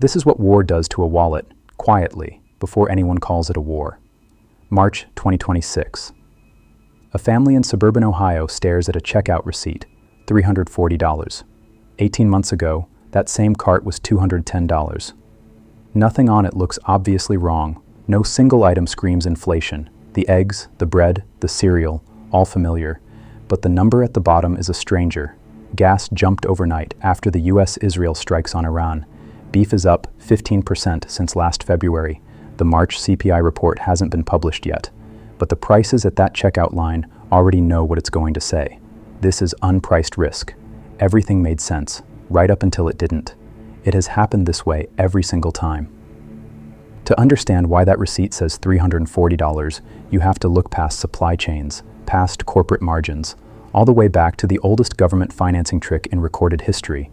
This is what war does to a wallet, quietly, before anyone calls it a war. March 2026. A family in suburban Ohio stares at a checkout receipt, $340. 18 months ago, that same cart was $210. Nothing on it looks obviously wrong. No single item screams inflation. The eggs, the bread, the cereal, all familiar. But the number at the bottom is a stranger. Gas jumped overnight after the US-Israel strikes on Iran. Beef is up 15% since last February. The March CPI report hasn't been published yet. But the prices at that checkout line already know what it's going to say. This is unpriced risk. Everything made sense, right up until it didn't. It has happened this way every single time. To understand why that receipt says $340, you have to look past supply chains, past corporate margins, all the way back to the oldest government financing trick in recorded history.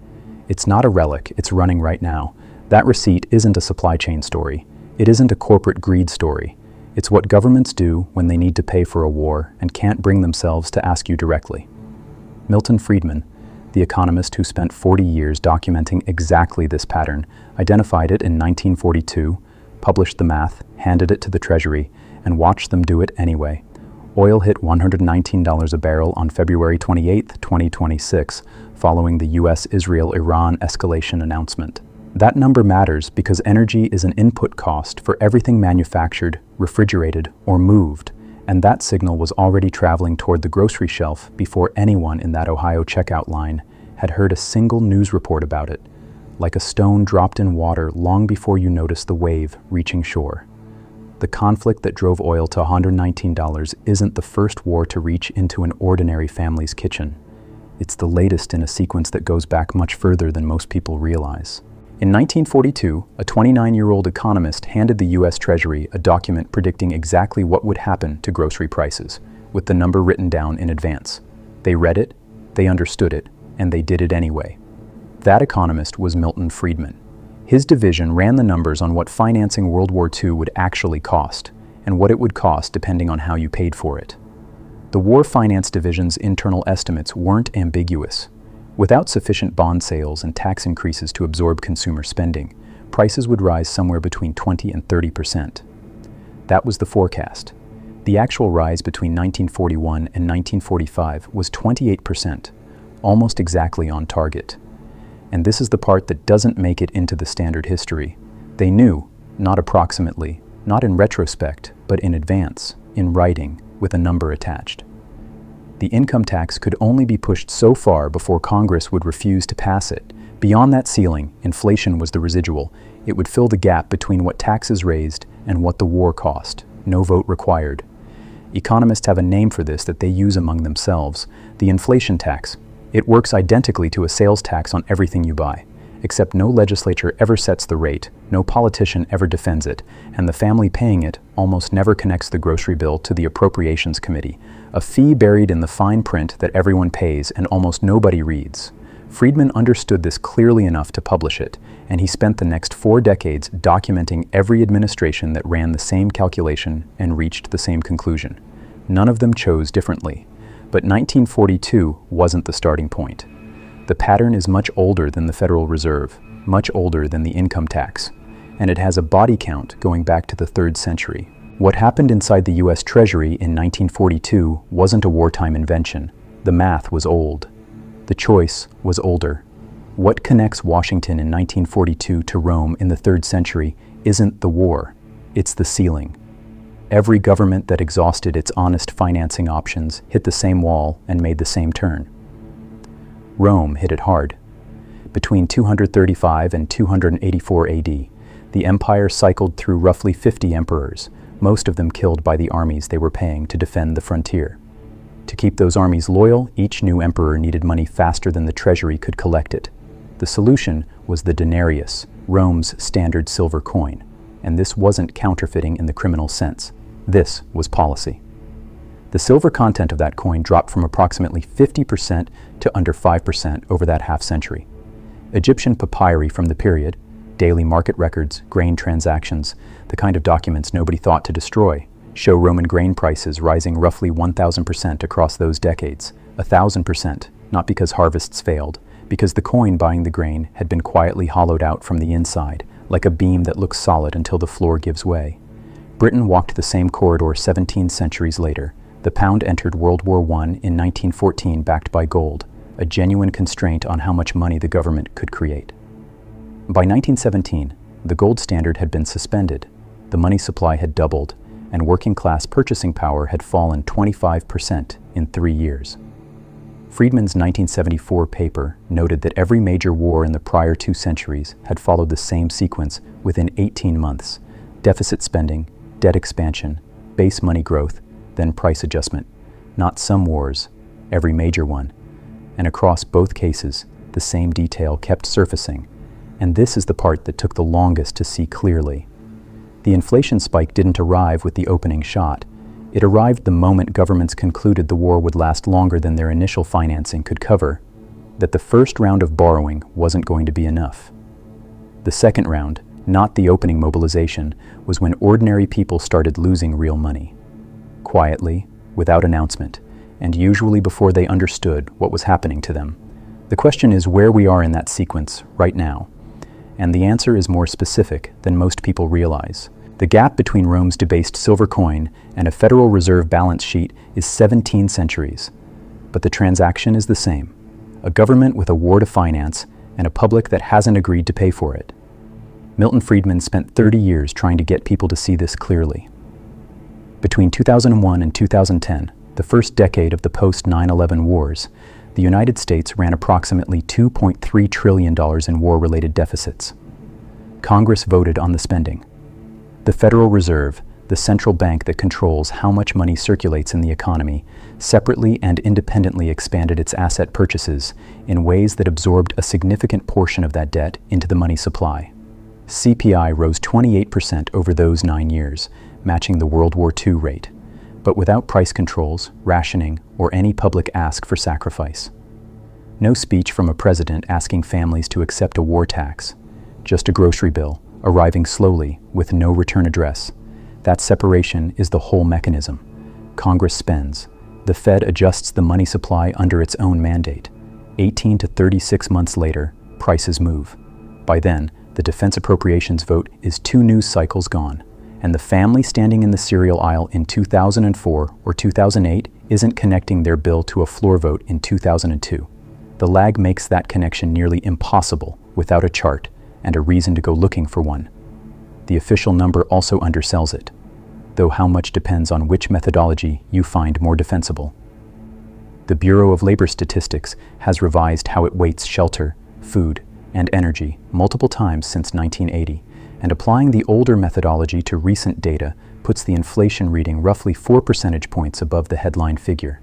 It's not a relic, it's running right now. That receipt isn't a supply chain story. It isn't a corporate greed story. It's what governments do when they need to pay for a war and can't bring themselves to ask you directly. Milton Friedman, the economist who spent 40 years documenting exactly this pattern, identified it in 1942, published the math, handed it to the Treasury, and watched them do it anyway. Oil hit $119 a barrel on February 28, 2026, following the US-Israel-Iran escalation announcement. That number matters because energy is an input cost for everything manufactured, refrigerated, or moved, and that signal was already traveling toward the grocery shelf before anyone in that Ohio checkout line had heard a single news report about it, like a stone dropped in water long before you noticed the wave reaching shore. The conflict that drove oil to $119 isn't the first war to reach into an ordinary family's kitchen. It's the latest in a sequence that goes back much further than most people realize. In 1942, a 29-year-old economist handed the US Treasury a document predicting exactly what would happen to grocery prices, with the number written down in advance. They read it, they understood it, and they did it anyway. That economist was Milton Friedman. His division ran the numbers on what financing World War II would actually cost, and what it would cost depending on how you paid for it. The War Finance Division's internal estimates weren't ambiguous. Without sufficient bond sales and tax increases to absorb consumer spending, prices would rise somewhere between 20 and 30%. That was the forecast. The actual rise between 1941 and 1945 was 28%, almost exactly on target. And this is the part that doesn't make it into the standard history. They knew, not approximately, not in retrospect, but in advance, in writing, with a number attached. The income tax could only be pushed so far before Congress would refuse to pass it. Beyond that ceiling, inflation was the residual. It would fill the gap between what taxes raised and what the war cost. No vote required. Economists have a name for this that they use among themselves: the inflation tax. It works identically to a sales tax on everything you buy, except no legislature ever sets the rate, no politician ever defends it, and the family paying it almost never connects the grocery bill to the Appropriations Committee, a fee buried in the fine print that everyone pays and almost nobody reads. Friedman understood this clearly enough to publish it, and he spent the next 4 decades documenting every administration that ran the same calculation and reached the same conclusion. None of them chose differently. But 1942 wasn't the starting point. The pattern is much older than the Federal Reserve, much older than the income tax, and it has a body count going back to the 3rd century. What happened inside the US Treasury in 1942 wasn't a wartime invention. The math was old. The choice was older. What connects Washington in 1942 to Rome in the 3rd century isn't the war, it's the ceiling. Every government that exhausted its honest financing options hit the same wall and made the same turn. Rome hit it hard. Between 235 and 284 AD, the empire cycled through roughly 50 emperors, most of them killed by the armies they were paying to defend the frontier. To keep those armies loyal, each new emperor needed money faster than the treasury could collect it. The solution was the denarius, Rome's standard silver coin, and this wasn't counterfeiting in the criminal sense. This was policy. The silver content of that coin dropped from approximately 50% to under 5% over that half-century. Egyptian papyri from the period, daily market records, grain transactions, the kind of documents nobody thought to destroy, show Roman grain prices rising roughly 1,000% across those decades. 1,000%, not because harvests failed, because the coin buying the grain had been quietly hollowed out from the inside, like a beam that looks solid until the floor gives way. Britain walked the same corridor 17 centuries later. The pound entered World War I in 1914 backed by gold, a genuine constraint on how much money the government could create. By 1917, the gold standard had been suspended, the money supply had doubled, and working-class purchasing power had fallen 25% in 3 years. Friedman's 1974 paper noted that every major war in the prior 2 centuries had followed the same sequence within 18 months: deficit spending, debt expansion, base money growth, then price adjustment. Not some wars, every major one. And across both cases, the same detail kept surfacing. And this is the part that took the longest to see clearly. The inflation spike didn't arrive with the opening shot. It arrived the moment governments concluded the war would last longer than their initial financing could cover, that the first round of borrowing wasn't going to be enough. The second round, not the opening mobilization, was when ordinary people started losing real money. Quietly, without announcement, and usually before they understood what was happening to them. The question is where we are in that sequence right now. And the answer is more specific than most people realize. The gap between Rome's debased silver coin and a Federal Reserve balance sheet is 17 centuries. But the transaction is the same: a government with a war to finance and a public that hasn't agreed to pay for it. Milton Friedman spent 30 years trying to get people to see this clearly. Between 2001 and 2010, the first decade of the post-9/11 wars, the United States ran approximately $2.3 trillion in war-related deficits. Congress voted on the spending. The Federal Reserve, the central bank that controls how much money circulates in the economy, separately and independently expanded its asset purchases in ways that absorbed a significant portion of that debt into the money supply. CPI rose 28% over those 9 years, matching the World War II rate, but without price controls, rationing, or any public ask for sacrifice. No speech from a president asking families to accept a war tax, just a grocery bill, arriving slowly with no return address. That separation is the whole mechanism. Congress spends. The Fed adjusts the money supply under its own mandate. 18 to 36 months later, prices move. By then, the defense appropriations vote is 2 news cycles gone, and the family standing in the cereal aisle in 2004 or 2008 isn't connecting their bill to a floor vote in 2002. The lag makes that connection nearly impossible without a chart and a reason to go looking for one. The official number also undersells it, though how much depends on which methodology you find more defensible. The Bureau of Labor Statistics has revised how it weights shelter, food, and energy multiple times since 1980, and applying the older methodology to recent data puts the inflation reading roughly 4 percentage points above the headline figure.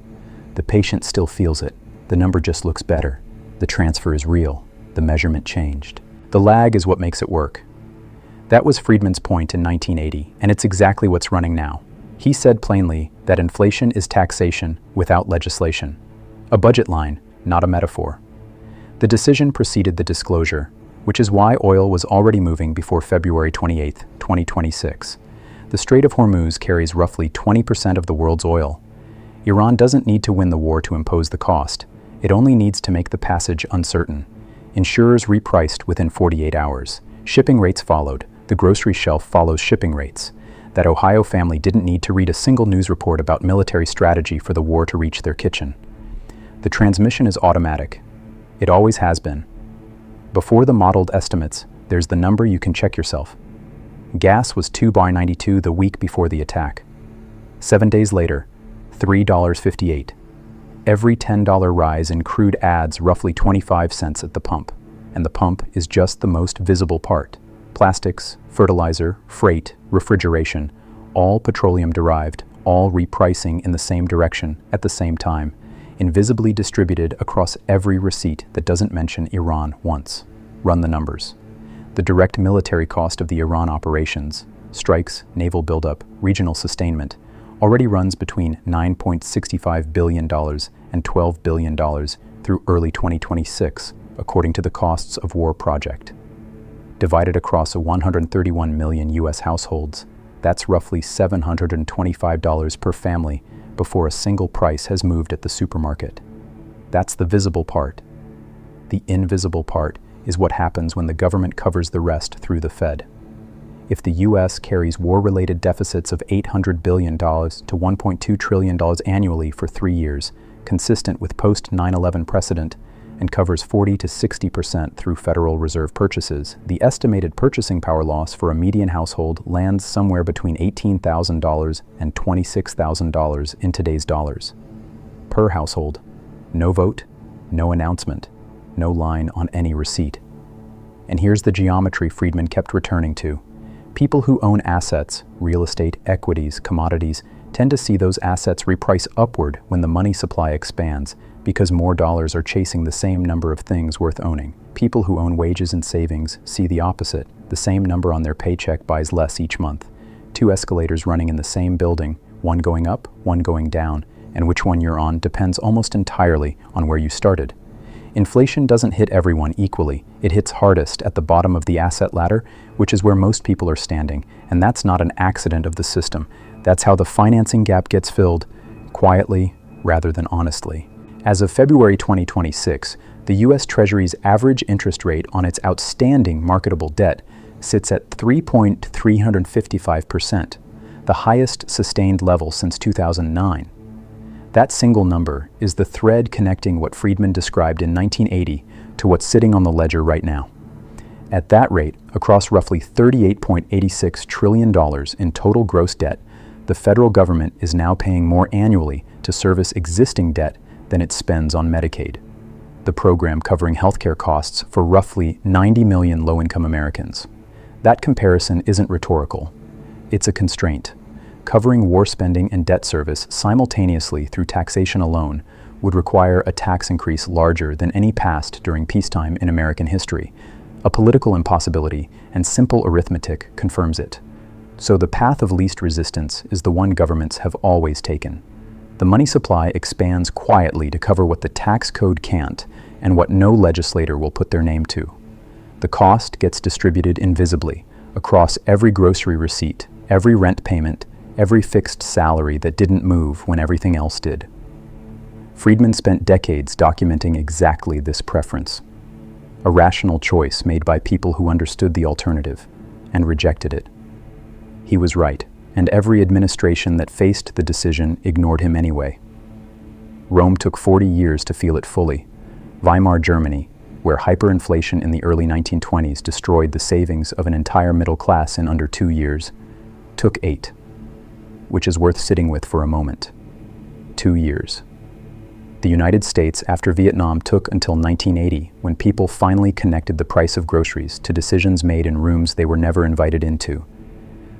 The patient still feels it. The number just looks better. The transfer is real. The measurement changed. The lag is what makes it work. That was Friedman's point in 1980, and it's exactly what's running now. He said plainly that inflation is taxation without legislation. A budget line, not a metaphor. The decision preceded the disclosure, which is why oil was already moving before February 28, 2026. The Strait of Hormuz carries roughly 20% of the world's oil. Iran doesn't need to win the war to impose the cost. It only needs to make the passage uncertain. Insurers repriced within 48 hours. Shipping rates followed. The grocery shelf follows shipping rates. That Ohio family didn't need to read a single news report about military strategy for the war to reach their kitchen. The transmission is automatic. It always has been. Before the modeled estimates, there's the number you can check yourself. Gas was $2.92 the week before the attack. 7 days later, $3.58. Every $10 rise in crude adds roughly 25 cents at the pump, and the pump is just the most visible part. Plastics, fertilizer, freight, refrigeration, all petroleum-derived, all repricing in the same direction at the same time, invisibly distributed across every receipt that doesn't mention Iran once. Run the numbers. The direct military cost of the Iran operations, strikes, naval buildup, regional sustainment, already runs between $9.65 billion and $12 billion through early 2026, according to the Costs of War Project. Divided across 131 million U.S. households, that's roughly $725 per family before a single price has moved at the supermarket. That's the visible part. The invisible part is what happens when the government covers the rest through the Fed. If the U.S. carries war-related deficits of $800 billion to $1.2 trillion annually for 3 years, consistent with post-9/11 precedent, and covers 40 to 60% through Federal Reserve purchases, the estimated purchasing power loss for a median household lands somewhere between $18,000 and $26,000 in today's dollars. Per household. No vote, no announcement, no line on any receipt. And here's the geometry Friedman kept returning to. People who own assets, real estate, equities, commodities, tend to see those assets reprice upward when the money supply expands, because more dollars are chasing the same number of things worth owning. People who own wages and savings see the opposite. The same number on their paycheck buys less each month. Two escalators running in the same building, one going up, one going down, and which one you're on depends almost entirely on where you started. Inflation doesn't hit everyone equally. It hits hardest at the bottom of the asset ladder, which is where most people are standing, and that's not an accident of the system. That's how the financing gap gets filled, quietly rather than honestly. As of February 2026, the U.S. Treasury's average interest rate on its outstanding marketable debt sits at 3.355%, the highest sustained level since 2009. That single number is the thread connecting what Friedman described in 1980 to what's sitting on the ledger right now. At that rate, across roughly $38.86 trillion in total gross debt, the federal government is now paying more annually to service existing debt than it spends on Medicaid, the program covering healthcare costs for roughly 90 million low-income Americans. That comparison isn't rhetorical. It's a constraint. Covering war spending and debt service simultaneously through taxation alone would require a tax increase larger than any passed during peacetime in American history, a political impossibility, and simple arithmetic confirms it. So the path of least resistance is the one governments have always taken. The money supply expands quietly to cover what the tax code can't and what no legislator will put their name to. The cost gets distributed invisibly across every grocery receipt, every rent payment, every fixed salary that didn't move when everything else did. Friedman spent decades documenting exactly this preference, a rational choice made by people who understood the alternative and rejected it. He was right, and every administration that faced the decision ignored him anyway. Rome took 40 years to feel it fully. Weimar Germany, where hyperinflation in the early 1920s destroyed the savings of an entire middle class in under 2 years, took 8, which is worth sitting with for a moment. 2 years. The United States after Vietnam took until 1980, when people finally connected the price of groceries to decisions made in rooms they were never invited into.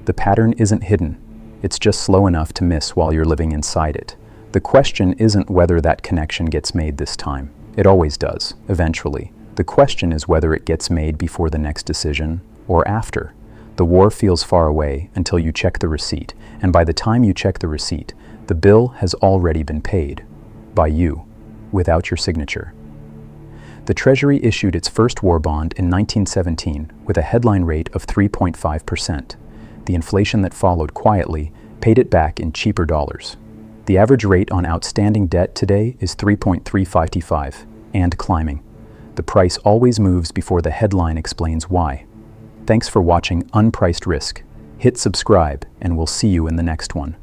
The pattern isn't hidden. It's just slow enough to miss while you're living inside it. The question isn't whether that connection gets made this time. It always does, eventually. The question is whether it gets made before the next decision or after. The war feels far away until you check the receipt, and by the time you check the receipt, the bill has already been paid. By you, without your signature. The Treasury issued its first war bond in 1917 with a headline rate of 3.5%. The inflation that followed quietly paid it back in cheaper dollars. The average rate on outstanding debt today is 3.355 and climbing. The price always moves before the headline explains why. Thanks for watching Unpriced Risk. Hit subscribe and we'll see you in the next one.